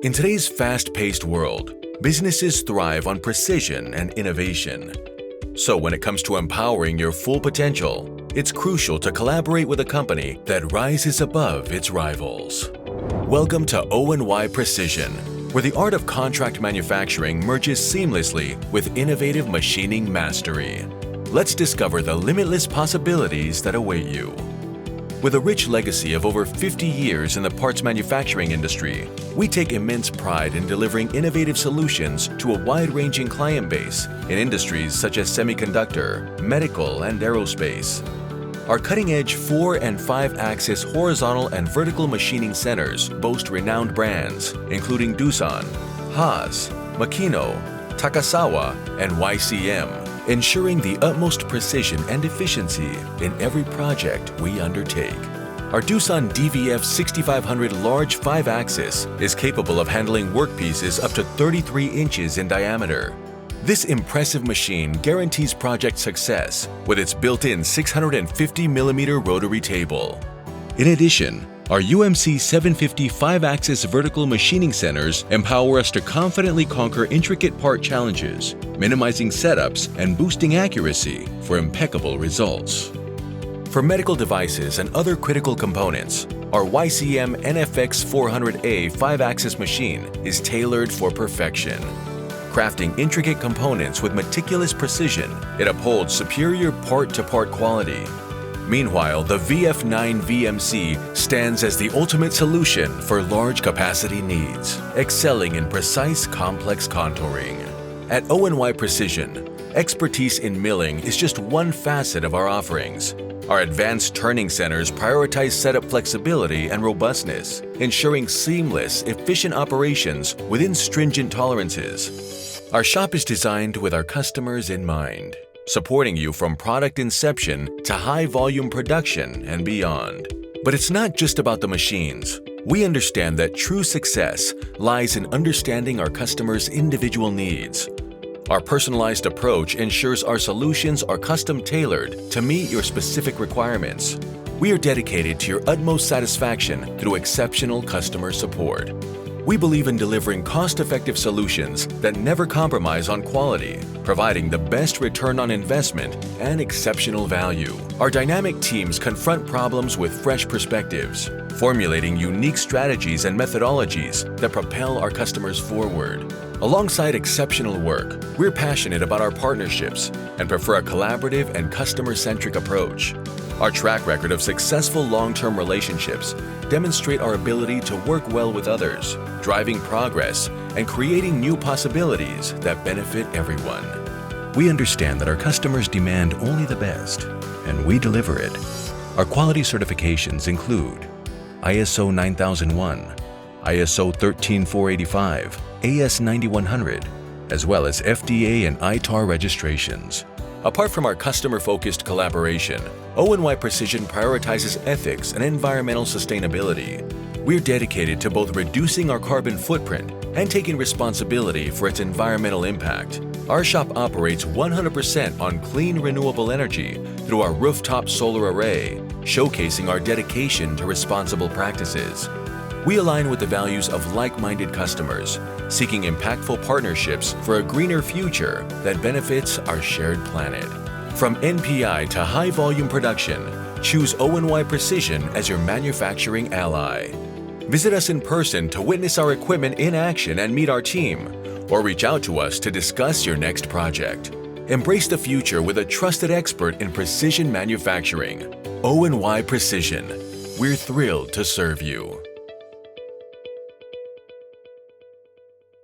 In today's fast-paced world, businesses thrive on precision and innovation. So when it comes to empowering your full potential, it's crucial to collaborate with a company that rises above its rivals. Welcome to O&Y Precision, where the art of contract manufacturing merges seamlessly with innovative machining mastery. Let's discover the limitless possibilities that await you. With a rich legacy of over 50 years in the parts manufacturing industry, we take immense pride in delivering innovative solutions to a wide-ranging client base in industries such as semiconductor, medical, and aerospace. Our cutting-edge 4- and 5-axis horizontal and vertical machining centers boast renowned brands, including Doosan, Haas, Makino, Takasawa, and YCM, ensuring the utmost precision and efficiency in every project we undertake. Our Doosan DVF 6500 large 5-axis is capable of handling workpieces up to 33 inches in diameter. This impressive machine guarantees project success with its built-in 650mm rotary table. In addition, our UMC 750 5-axis vertical machining centers empower us to confidently conquer intricate part challenges, minimizing setups and boosting accuracy for impeccable results. For medical devices and other critical components, our YCM NFX 400A 5-axis machine is tailored for perfection. Crafting intricate components with meticulous precision, it upholds superior part-to-part quality. Meanwhile, the VF9 VMC stands as the ultimate solution for large capacity needs, excelling in precise, complex contouring. At O&Y Precision, expertise in milling is just one facet of our offerings. Our advanced turning centers prioritize setup flexibility and robustness, ensuring seamless, efficient operations within stringent tolerances. Our shop is designed with our customers in mind, supporting you from product inception to high-volume production and beyond. But it's not just about the machines. We understand that true success lies in understanding our customers' individual needs. Our personalized approach ensures our solutions are custom-tailored to meet your specific requirements. We are dedicated to your utmost satisfaction through exceptional customer support. We believe in delivering cost-effective solutions that never compromise on quality, providing the best return on investment and exceptional value. Our dynamic teams confront problems with fresh perspectives, formulating unique strategies and methodologies that propel our customers forward. Alongside exceptional work, we're passionate about our partnerships and prefer a collaborative and customer-centric approach. Our track record of successful long-term relationships demonstrate our ability to work well with others, driving progress and creating new possibilities that benefit everyone. We understand that our customers demand only the best, and we deliver it. Our quality certifications include ISO 9001, ISO 13485, AS9100, as well as FDA and ITAR registrations. Apart from our customer-focused collaboration, O&Y Precision prioritizes ethics and environmental sustainability. We're dedicated to both reducing our carbon footprint and taking responsibility for its environmental impact. Our shop operates 100% on clean, renewable energy through our rooftop solar array, showcasing our dedication to responsible practices. We align with the values of like-minded customers, seeking impactful partnerships for a greener future that benefits our shared planet. From NPI to high-volume production, choose O&Y Precision as your manufacturing ally. Visit us in person to witness our equipment in action and meet our team, or reach out to us to discuss your next project. Embrace the future with a trusted expert in precision manufacturing. O&Y Precision. We're thrilled to serve you.